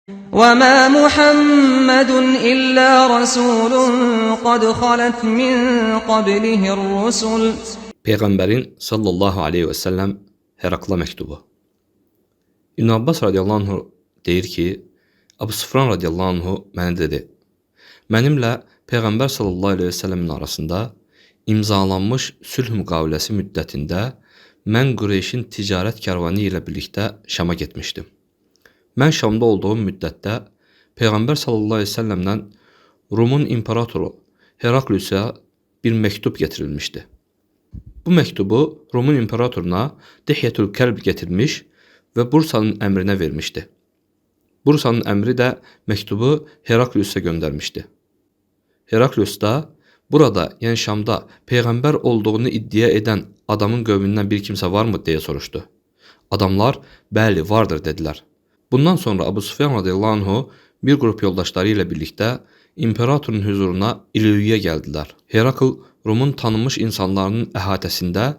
وَمَا مُحَمَّدٌ إِلَّا رَسُولٌ قَدْ خَلَتْ مِنْ قَبْلِهِ الرُّسُلُ. Peyğəmbərin sallallahu aleyhi və səlləm Herakla məktubu. İbn Abbas radiyallahu anhu deyir ki, Abu Sufyan radiyallahu anhu mənə dedi, mənimlə Peyğəmbər sallallahu aleyhi və səlləmin arasında imzalanmış sülh müqaviləsi müddətində mən Qureyşin ticarət kərvanı ilə birlikdə Şama getmişdim. Mən Şamda olduğum müddətdə Peyğəmbər sallallahu aleyhi və səlləmdən Rumun imperatoru Herakliusə bir məktub getirilmişdi. Bu məktubu Rumun imperatoruna Dihyətül Kəlb getirmiş və Bursanın əmrinə vermişdi. Bursanın əmri də məktubu Herakliusə göndərmişdi. Heraklius da burada, yəni Şamda Peyğəmbər olduğunu iddia edən adamın qövmündən bir kimsə varmı deyə soruşdu. Adamlar, bəli, vardır dedilər. Bundan sonra Abu Sufyan radiyallahu anhu bir qrup yoldaşları ilə birlikdə imperatorun huzuruna İliyyə gəldilər. Herakl Rumun tanınmış insanlarının əhatəsində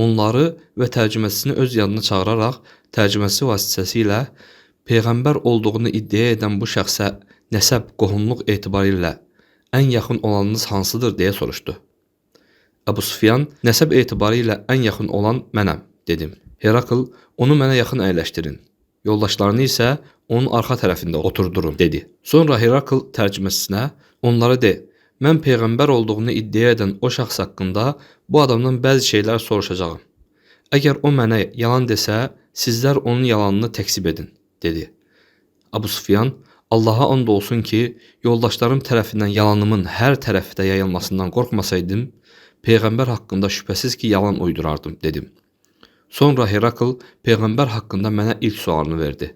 onları və tərcüməsini öz yanına çağıraraq tərcüməsi vasitəsilə Peyğəmbər olduğunu iddia edən bu şəxsə nəsəb, qohumluq etibarilə ən yaxın olanınız hansıdır deyə soruşdu. Abu Sufyan, nəsəb etibarilə ən yaxın olan mənəm, dedim. Herakl, onu mənə yaxın əyləşdirin. Yoldaşlarını isə onun arxa tərəfində oturdurun, dedi. Sonra Herakl tərcüməçisinə, onlara de, mən Peyğəmbər olduğunu iddia edən o şəxs haqqında bu adamdan bəzi şeylər soruşacağım. Əgər o mənə yalan desə, sizlər onun yalanını təkzib edin, dedi. Abu Sufyan, Allaha and olsun ki, yoldaşlarım tərəfindən yalanımın hər tərəfdə yayılmasından qorxmasaydım, Peyğəmbər haqqında şübhəsiz ki, yalan uydurardım, dedim. Sonra Herakl Peyğəmbər haqqında mənə ilk sualını verdi.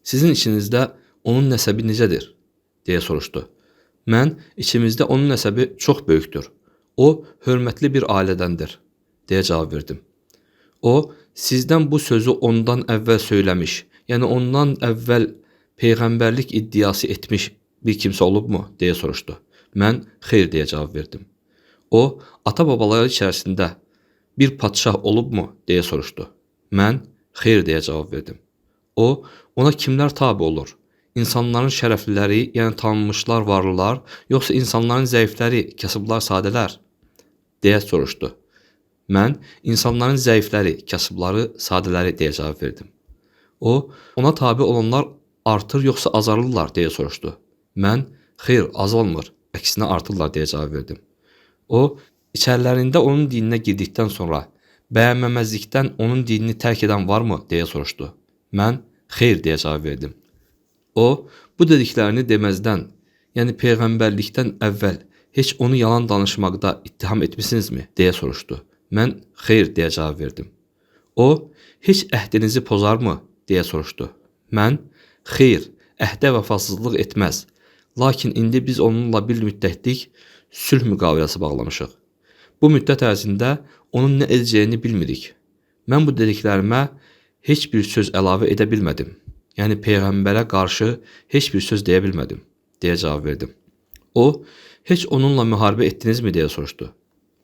Sizin içinizdə onun nəsəbi necədir? Deyə soruşdu. Mən, içimizdə onun nəsəbi çox böyükdür. O, hörmətli bir ailədəndir, deyə cavab verdim. O, sizdən bu sözü ondan əvvəl söyləmiş, yəni ondan əvvəl Peyğəmbərlik iddiası etmiş bir kimsə olubmu? Deyə soruşdu. Mən, xeyr, deyə cavab verdim. O, ata-babaları içərisində bir padşah olubmu? Deyə soruşdu. Mən, xeyr, deyə cavab verdim. O, ona kimlər tabi olur? İnsanların şərəfliləri, yəni tanınmışlar, varlılar, yoxsa insanların zəifləri, kasıblar, sadələr? Deyə soruşdu. Mən, insanların zəifləri, kasıbları, sadələri deyə cavab verdim. O, ona tabi olanlar artır, yoxsa azalırlar deyə soruşdu. Mən, xeyr, azalmır, əksinə artırlar deyə cavab verdim. O, içərilərində onun dininə girdikdən sonra bəyənməməzlikdən onun dinini tərk edən varmı deyə soruşdu. Mən, xeyr deyə cavab verdim. O, bu dediklərini deməzdən, yəni Peyğəmbərlikdən əvvəl heç onu yalan danışmaqda ittiham etmisinizmi deyə soruşdu. Mən, xeyr deyə cavab verdim. O, heç əhdinizi pozarmı deyə soruşdu. Mən, xeyr, əhdə vəfasızlıq etməz. Lakin indi biz onunla bir müddətlik sülh müqaviləsi bağlamışıq. Bu müddət ərzində onun nə edəcəyini bilmirik. Mən bu dediklərimə heç bir söz əlavə edə bilmədim. Yəni Peyğəmbərə qarşı heç bir söz deyə bilmədim, deyə cavab verdim. O, heç onunla müharibə etdinizmi deyə soruşdu.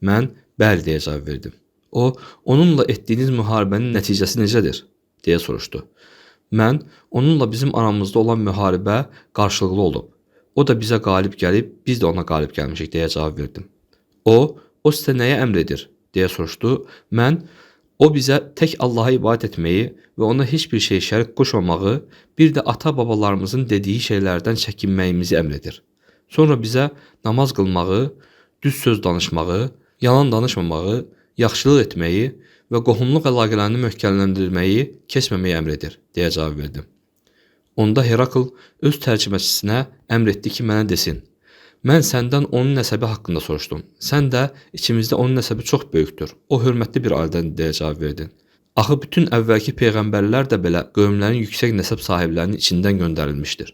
Mən, bəli deyə cavab verdim. O, onunla etdiyiniz müharibənin nəticəsi necədir? Deyə soruşdu. Mən, onunla bizim aramızda olan müharibə qarşılıqlı olub. O da bizə qalib gəlib, biz də ona qalib gəlmişik deyə cavab verdim. O sizə nəyə əmr edir? Deyə soruşdu. Mən, o bizə tək Allaha ibadət etməyi və ona heç bir şey şərik qoşmamağı, bir də ata-babalarımızın dediyi şeylərdən çəkinməyimizi əmr edir. Sonra bizə namaz qılmağı, düz söz danışmağı, yalan danışmamağı, yaxşılıq etməyi və qohumluq əlaqələrini möhkəmləndirməyi, keçməməyi əmr edir, deyə cavab verdim. Onda Herakl öz tərcüməçisinə əmr etdi ki, mənə desin. Mən səndən onun nəsəbi haqqında soruşdum. Sən də içimizdə onun nəsəbi çox böyükdür. O hörmətli bir ailədən deyə cavab verdin. Axı bütün əvvəlki peyğəmbərlər də belə qövmlərin yüksək nəsəb sahiblərinin içindən göndərilmişdir.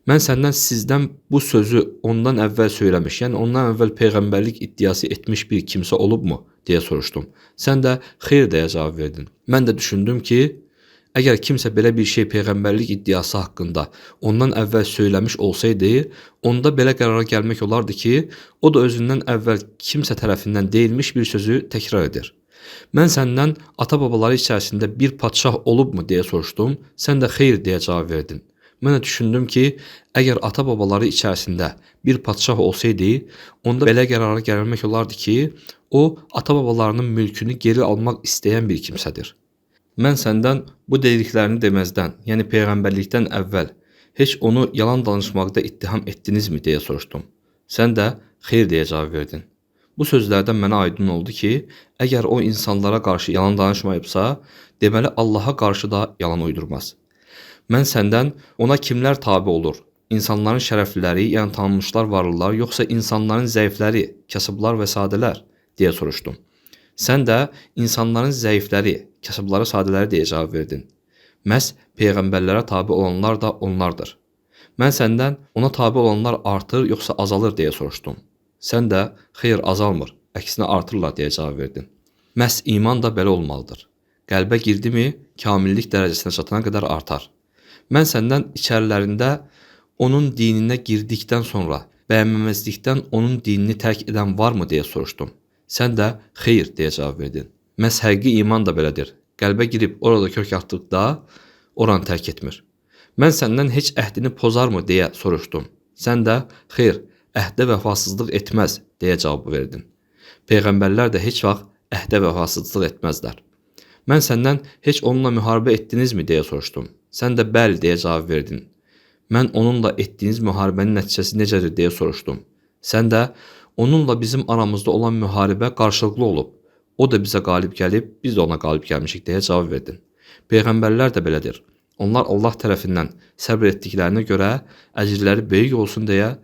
Mən səndən sizdən bu sözü ondan əvvəl söyləmiş, yəni ondan əvvəl peyğəmbərlik iddiası etmiş bir kimsə olubmu deyə soruşdum. Sən də xeyr deyə cavab verdin. Mən də düşündüm ki, əgər kimsə belə bir şey peyğəmbərlik iddiası haqqında ondan əvvəl söyləmiş olsaydı, onda belə qərara gəlmək olardı ki, o da özündən əvvəl kimsə tərəfindən deyilmiş bir sözü təkrar edir. Mən səndən ata-babaları içərisində bir padşah olubmu deyə soruşdum. Sən də xeyr deyə cavab verdin. Mən də düşündüm ki, əgər ata-babaları içərisində bir padşah olsaydı, onda belə qərara gəlmək olardı ki, o ata-babalarının mülkünü geri almaq istəyən bir kimsədir. Mən səndən bu dediklərini deməzdən, yəni peyğəmbərlikdən əvvəl heç onu yalan danışmaqda ittiham etdinizmi deyə soruşdum. Sən də xeyr deyə cavab verdin. Bu sözlərdən mənə aydın oldu ki, əgər o insanlara qarşı yalan danışmayıbsa, deməli Allaha qarşı da yalan uydurmaz. Mən səndən ona kimlər tabe olur? İnsanların şərəfliləri, yəni tanınmışlar varlılar, yoxsa insanların zəifləri, kasıblar və sadələr deyə soruşdum. Sən də insanların zəifləri, kasıbları, sadələri deyə cavab verdin. Məhz peyğəmbərlərə tabe olanlar da onlardır. Mən səndən ona tabe olanlar artır, yoxsa azalır deyə soruşdum. Sən də xeyr azalmır, əksinə artırlar deyə cavab verdin. Məhz iman da belə olmalıdır. Qəlbə girdimi, kamillik dərəcəsinə çatana qədər artar. Mən səndən içərilərində onun dininə girdikdən sonra bəyənməməzlikdən onun dinini tərk edən varmı deyə soruşdum. Sən də xeyr deyə cavab verdin. Məhz həqiqi iman da belədir. Qəlbə girib orada kök atdıqda oranı tərk etmir. Mən səndən heç əhdini pozarmı deyə soruşdum. Sən də xeyr, əhdə vəfasızlıq etməz deyə cavab verdin. Peyğəmbərlər də heç vaxt əhdə vəfasızlıq etməzlər. Mən səndən heç onunla müharibə etdinizmi deyə soruşdum. Sən də bəli deyə cavab verdin. Mən onunla etdiyiniz müharibənin nəticəsi necədir deyə soruşdum. Sən də onunla bizim aramızda olan müharibə qarşılıqlı olub. O da bizə qalib gəlib, biz də ona qalib gəlmişik deyə cavab verdin. Peyğəmbərlər də belədir. Onlar Allah tərəfindən səbr etdiklərinə görə əcirləri böyük olsun deyə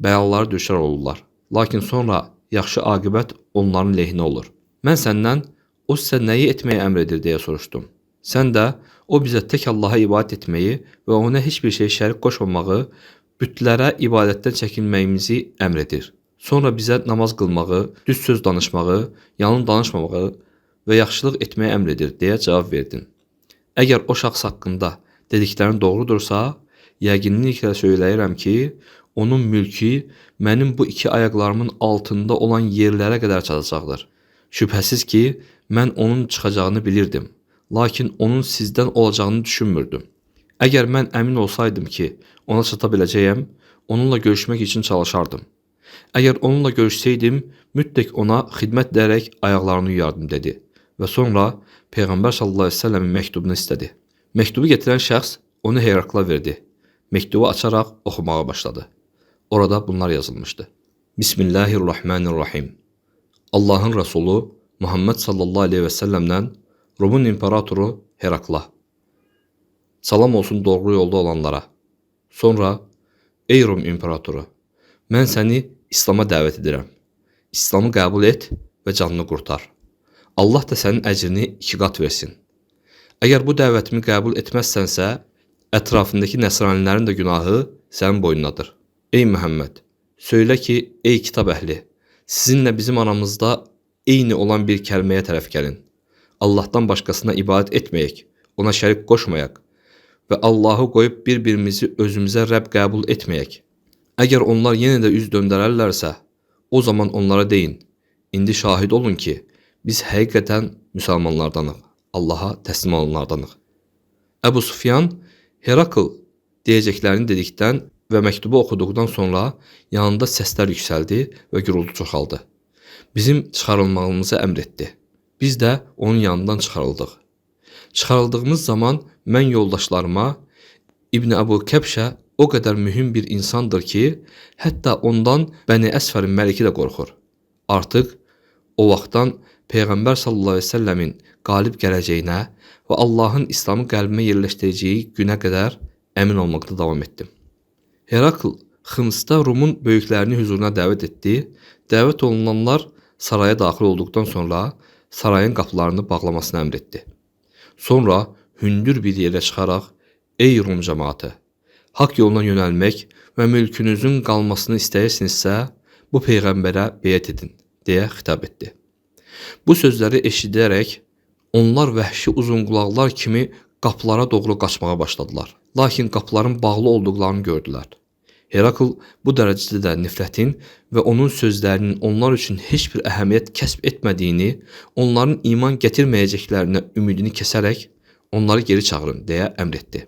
bəlaları düşər olurlar. Lakin sonra yaxşı aqibət onların lehinə olur. Mən səndən o sizə nəyi etməyə əmr edir deyə soruşdum. Sən də o bizə tək Allaha ibadət etməyi və ona heç bir şey şərik qoşmamağı, bütlərə ibadətdən çəkinməyimizi əmr edir. Sonra bizə namaz qılmağı, düz söz danışmağı, yalan danışmamağı və yaxşılıq etməyə əmr edir deyə cavab verdin. Əgər o şəxs haqqında dediklərin doğrudursa, yəqinliklə söyləyirəm ki, onun mülkü mənim bu iki ayaqlarımın altında olan yerlərə qədər çatacaqdır. Şübhəsiz ki, mən onun çıxacağını bilirdim. Lakin onun sizdən olacağını düşünmürdüm. Əgər mən əmin olsaydım ki, ona çata biləcəyəm, onunla görüşmək üçün çalışardım. Əgər onunla görüşsəydim, mütləq ona xidmət edərək ayaqlarını yuyardım dedi. Və sonra Peyğəmbər sallallahu əleyhi və səlləmin məktubunu istədi. Məktubu gətirən şəxs onu Herakla verdi. Məktubu açaraq oxumağa başladı. Orada bunlar yazılmışdı. Bismillahirrahmanirrahim. Allahın Rəsulu Muhammed sallallahu əleyhi və səlləmdən Rumun imperatoru Herakla. Salam olsun doğru yolda olanlara. Sonra, ey Rum imperatoru, mən səni İslam'a dəvət edirəm. İslamı qəbul et və canını qurtar. Allah da sənin əcrini 2 qat versin. Əgər bu dəvətimi qəbul etməzsənsə, ətrafındakı nəsranilərin də günahı sənin boynunadır. Ey Məhəmməd, söylə ki, ey kitab əhli, sizinlə bizim aramızda eyni olan bir kəlməyə tərəf gəlin. Allahdan başqasına ibadət etməyək, ona şərik qoşmayaq və Allahı qoyub bir-birimizi özümüzə Rəbb qəbul etməyək. Əgər onlar yenə də üz döndərərlərsə, o zaman onlara deyin, indi şahid olun ki, biz həqiqətən müsəlmanlardanıq, Allaha təslim olanlardanıq. Əbu Sufyan, Herakl deyəcəklərini dedikdən və məktubu oxuduqdan sonra yanında səslər yüksəldi və gürültü çoxaldı. Bizim çıxarılmağımızı əmr etdi. Biz də onun yanından çıxarıldıq. Çıxarıldığımız zaman mən yoldaşlarıma İbn Əbu Kəbşə o qədər mühüm bir insandır ki, hətta ondan Bəni Əsfərin məliki də qorxur. Artıq o vaxtdan Peyğəmbər sallallahu əleyhi və səlləmin qalib gələcəyinə və Allahın İslamı qəlbimə yerləşdirəcəyi günə qədər əmin olmaqda davam etdim. Herakl Xımsda Rumun böyüklərini huzuruna dəvət etdi. Dəvət olunanlar saraya daxil olduqdan sonra sarayın qapılarını bağlamasını əmr etdi. Sonra hündür bir yerə çıxaraq, ey Rum cəmaatı, haqq yoluna yönəlmək və mülkünüzün qalmasını istəyirsinizsə, bu Peyğəmbərə beyət edin, deyə xitab etdi. Bu sözləri eşidərək, onlar vəhşi uzunqulaqlar kimi qapılara doğru qaçmağa başladılar. Lakin qapıların bağlı olduqlarını gördülər. Herakl bu dərəcədə də nifrətin və onun sözlərinin onlar üçün heç bir əhəmiyyət kəsb etmədiyini, onların iman gətirməyəcəklərinə ümidini kəsərək onları geri çağırın deyə əmr etdi.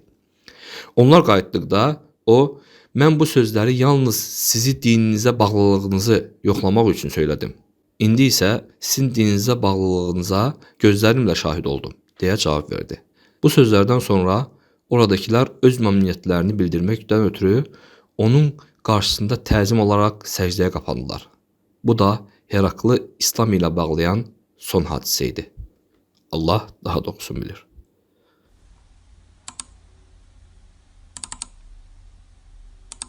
Onlar qayıtdıqda o, mən bu sözləri yalnız sizi dininizə bağlılığınızı yoxlamaq üçün söylədim. İndi isə sizin dininizə bağlılığınıza gözlərimlə şahid oldum deyə cavab verdi. Bu sözlərdən sonra oradakılar öz məmnuniyyətlərini bildirməkdən ötürü onun qarşısında təzim olaraq səcdəyə qapandılar. Bu da Heraklı İslam ilə bağlayan son hadisə idi. Allah daha doğrusunu bilir.